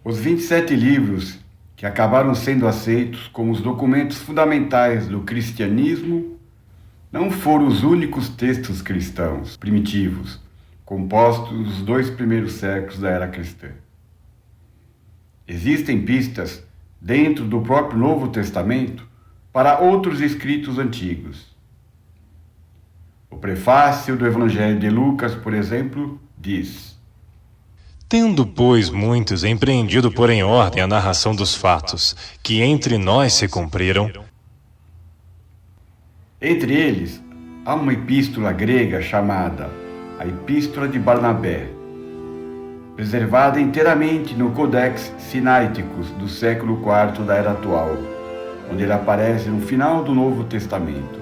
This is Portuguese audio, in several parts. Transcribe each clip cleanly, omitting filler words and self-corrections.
Os 27 livros que acabaram sendo aceitos como os documentos fundamentais do cristianismo não foram os únicos textos cristãos primitivos compostos nos 2 primeiros séculos da era cristã. Existem pistas dentro do próprio Novo Testamento para outros escritos antigos. O prefácio do Evangelho de Lucas, por exemplo, diz: Tendo, pois, muitos empreendido por em ordem a narração dos fatos, que entre nós se cumpriram. Entre eles, há uma epístola grega chamada a Epístola de Barnabé, preservada inteiramente no Codex Sinaiticus do século IV da Era Atual, onde ele aparece no final do Novo Testamento.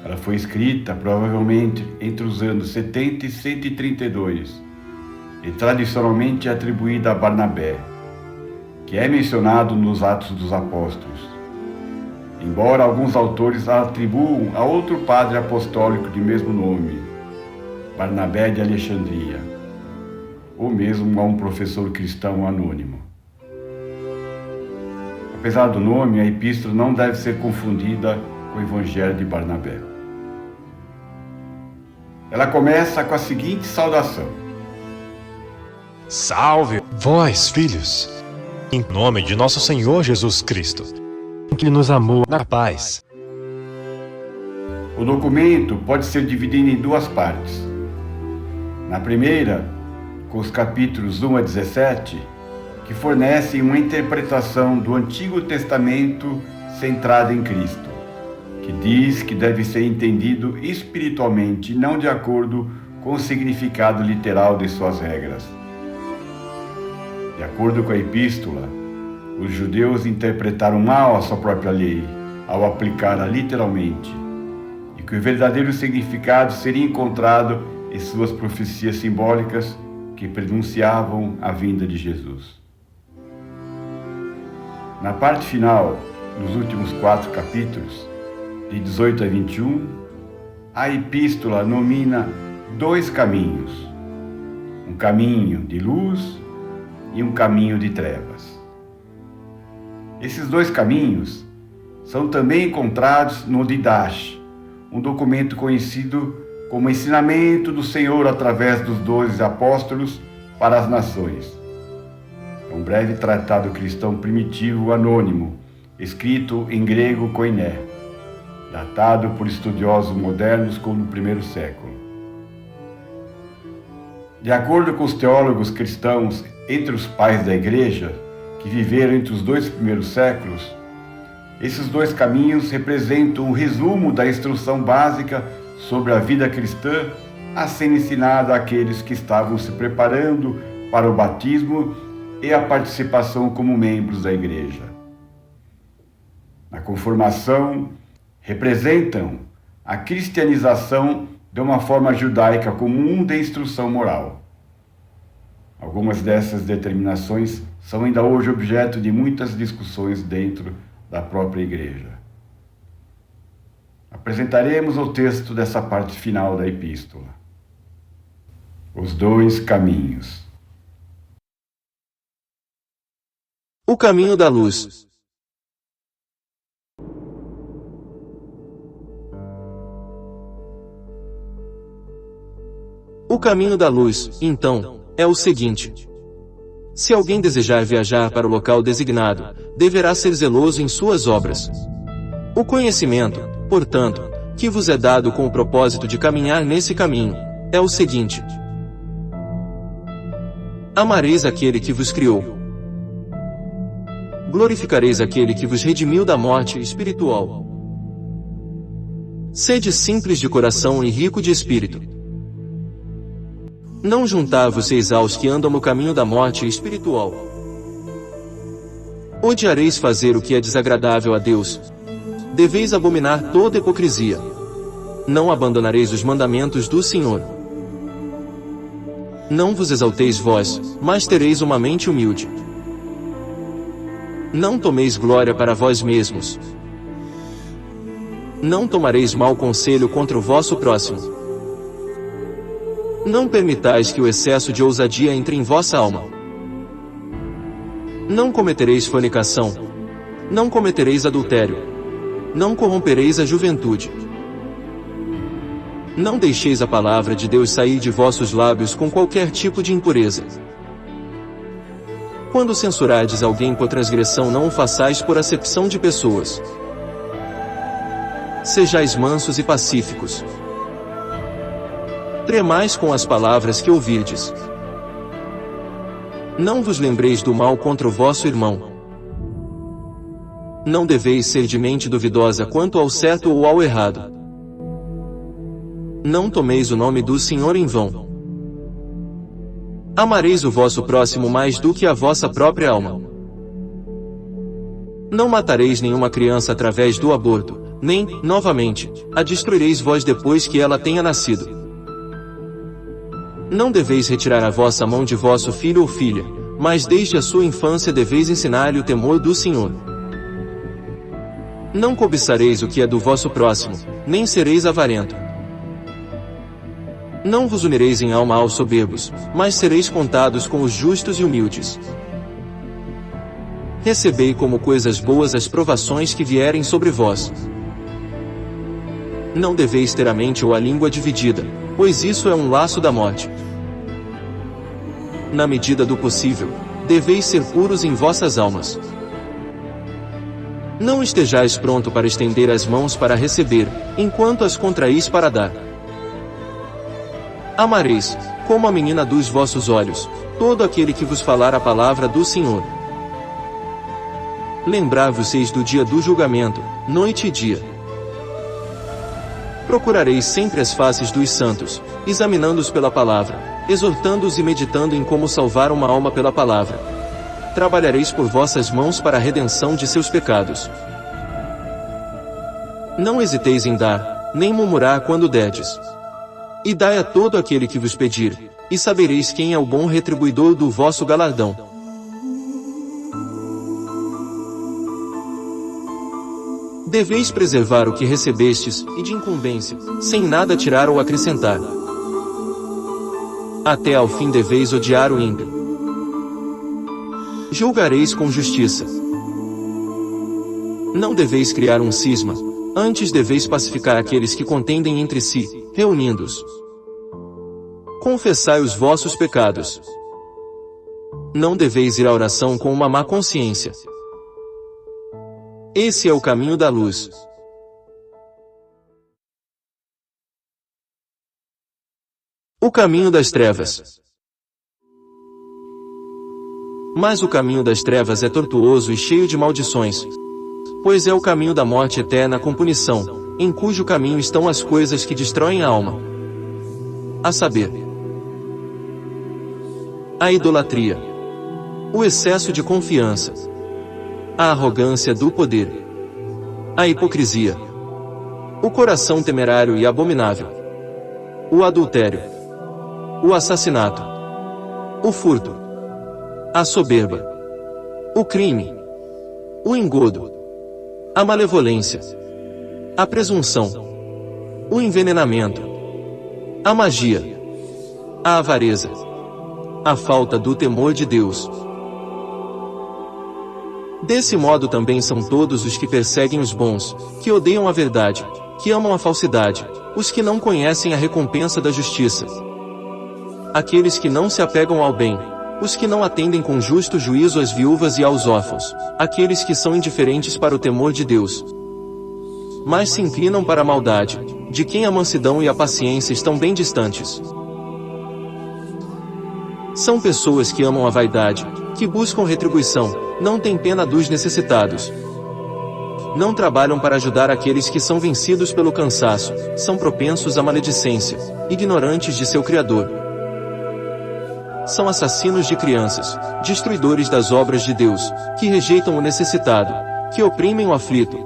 Ela foi escrita provavelmente entre os anos 70 e 132 e tradicionalmente atribuída a Barnabé, que é mencionado nos Atos dos Apóstolos, embora alguns autores a atribuam a outro padre apostólico de mesmo nome, Barnabé de Alexandria, ou mesmo a um professor cristão anônimo. Apesar do nome, a epístola não deve ser confundida com o Evangelho de Barnabé. Ela começa com a seguinte saudação: Salve, vós, filhos, em nome de nosso Senhor Jesus Cristo, que nos amou na paz. O documento pode ser dividido em 2 partes. Na primeira, com os capítulos 1 a 17, que fornecem uma interpretação do Antigo Testamento centrada em Cristo, que diz que deve ser entendido espiritualmente, não de acordo com o significado literal de suas regras. De acordo com a epístola, os judeus interpretaram mal a sua própria lei ao aplicá-la literalmente, e que o verdadeiro significado seria encontrado em suas profecias simbólicas que prenunciavam a vinda de Jesus. Na parte final, nos últimos 4 capítulos, de 18 a 21, a epístola nomina 2 caminhos: um caminho de luz e um caminho de trevas. Esses 2 caminhos são também encontrados no Didache, um documento conhecido como ensinamento do Senhor através dos 12 apóstolos para as nações. É um breve tratado cristão primitivo anônimo, escrito em grego koiné, datado por estudiosos modernos como no 1º século. De acordo com os teólogos cristãos entre os pais da Igreja, que viveram entre os 2 primeiros séculos, esses 2 caminhos representam um resumo da instrução básica sobre a vida cristã a ser ensinada àqueles que estavam se preparando para o batismo e a participação como membros da Igreja. Na conformação, representam a cristianização de uma forma judaica comum de instrução moral. Algumas dessas determinações são ainda hoje objeto de muitas discussões dentro da própria Igreja. Apresentaremos o texto dessa parte final da epístola. Os 2 caminhos. O caminho da luz. O caminho da luz, então, é o seguinte: se alguém desejar viajar para o local designado, deverá ser zeloso em suas obras. O conhecimento, portanto, que vos é dado com o propósito de caminhar nesse caminho, é o seguinte: amareis aquele que vos criou. Glorificareis aquele que vos redimiu da morte espiritual. Sede simples de coração e rico de espírito. Não juntar-vos-eis aos que andam no caminho da morte espiritual. Odiareis fazer o que é desagradável a Deus. Deveis abominar toda hipocrisia. Não abandonareis os mandamentos do Senhor. Não vos exalteis vós, mas tereis uma mente humilde. Não tomeis glória para vós mesmos. Não tomareis mau conselho contra o vosso próximo. Não permitais que o excesso de ousadia entre em vossa alma. Não cometereis fornicação. Não cometereis adultério. Não corrompereis a juventude. Não deixeis a palavra de Deus sair de vossos lábios com qualquer tipo de impureza. Quando censurardes alguém por transgressão, não o façais por acepção de pessoas. Sejais mansos e pacíficos. Tremais com as palavras que ouvirdes. Não vos lembreis do mal contra o vosso irmão. Não deveis ser de mente duvidosa quanto ao certo ou ao errado. Não tomeis o nome do Senhor em vão. Amareis o vosso próximo mais do que a vossa própria alma. Não matareis nenhuma criança através do aborto, nem, novamente, a destruireis vós depois que ela tenha nascido. Não deveis retirar a vossa mão de vosso filho ou filha, mas desde a sua infância deveis ensinar-lhe o temor do Senhor. Não cobiçareis o que é do vosso próximo, nem sereis avarento. Não vos unireis em alma aos soberbos, mas sereis contados com os justos e humildes. Recebei como coisas boas as provações que vierem sobre vós. Não deveis ter a mente ou a língua dividida, pois isso é um laço da morte. Na medida do possível, deveis ser puros em vossas almas. Não estejais pronto para estender as mãos para receber, enquanto as contraís para dar. Amareis, como a menina dos vossos olhos, todo aquele que vos falar a palavra do Senhor. Lembrai-vos do dia do julgamento, noite e dia. Procurareis sempre as faces dos santos, examinando-os pela palavra, exortando-os e meditando em como salvar uma alma pela palavra. Trabalhareis por vossas mãos para a redenção de seus pecados. Não hesiteis em dar, nem murmurar quando derdes. E dai a todo aquele que vos pedir, e sabereis quem é o bom retribuidor do vosso galardão. Deveis preservar o que recebestes, e de incumbência, sem nada tirar ou acrescentar. Até ao fim deveis odiar o ímpio. Julgareis com justiça. Não deveis criar um cisma, antes deveis pacificar aqueles que contendem entre si, reunindo-os. Confessai os vossos pecados. Não deveis ir à oração com uma má consciência. Esse é o caminho da luz. O caminho das trevas. Mas o caminho das trevas é tortuoso e cheio de maldições, pois é o caminho da morte eterna com punição, em cujo caminho estão as coisas que destroem a alma. A saber, a idolatria, o excesso de confiança, a arrogância do poder, a hipocrisia, o coração temerário e abominável, o adultério, o assassinato, o furto, a soberba, o crime, o engodo, a malevolência, a presunção, o envenenamento, a magia, a avareza, a falta do temor de Deus. Desse modo também são todos os que perseguem os bons, que odeiam a verdade, que amam a falsidade, os que não conhecem a recompensa da justiça, aqueles que não se apegam ao bem, os que não atendem com justo juízo às viúvas e aos órfãos, aqueles que são indiferentes para o temor de Deus, mas se inclinam para a maldade, de quem a mansidão e a paciência estão bem distantes. São pessoas que amam a vaidade, que buscam retribuição, não têm pena dos necessitados. Não trabalham para ajudar aqueles que são vencidos pelo cansaço, são propensos à maledicência, ignorantes de seu Criador. São assassinos de crianças, destruidores das obras de Deus, que rejeitam o necessitado, que oprimem o aflito.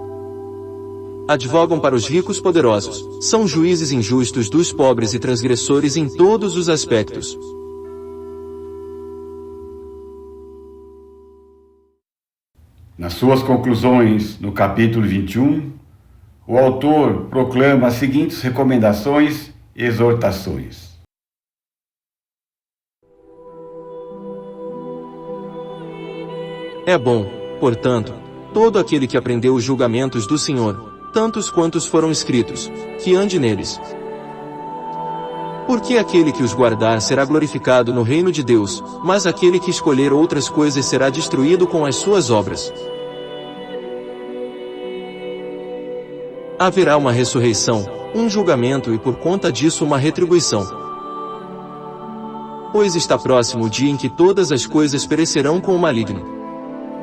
Advogam para os ricos poderosos, são juízes injustos dos pobres e transgressores em todos os aspectos. Nas suas conclusões, no capítulo 21, o autor proclama as seguintes recomendações e exortações. É bom, portanto, todo aquele que aprendeu os julgamentos do Senhor, tantos quantos foram escritos, que ande neles. Porque aquele que os guardar será glorificado no reino de Deus, mas aquele que escolher outras coisas será destruído com as suas obras. Haverá uma ressurreição, um julgamento e por conta disso uma retribuição. Pois está próximo o dia em que todas as coisas perecerão com o maligno.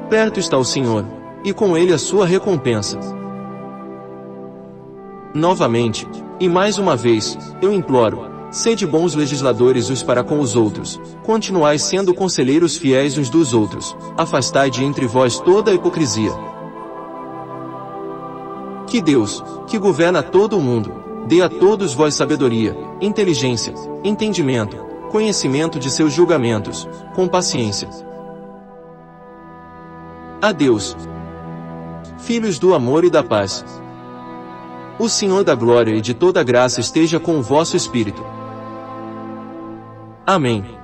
Perto está o Senhor, e com ele a sua recompensa. Novamente, e mais uma vez, eu imploro, sede bons legisladores uns para com os outros, continuai sendo conselheiros fiéis uns dos outros, afastai de entre vós toda a hipocrisia. Que Deus, que governa todo o mundo, dê a todos vós sabedoria, inteligência, entendimento, conhecimento de seus julgamentos, com paciência. Adeus. Filhos do amor e da paz. O Senhor da glória e de toda graça esteja com o vosso espírito. Amém.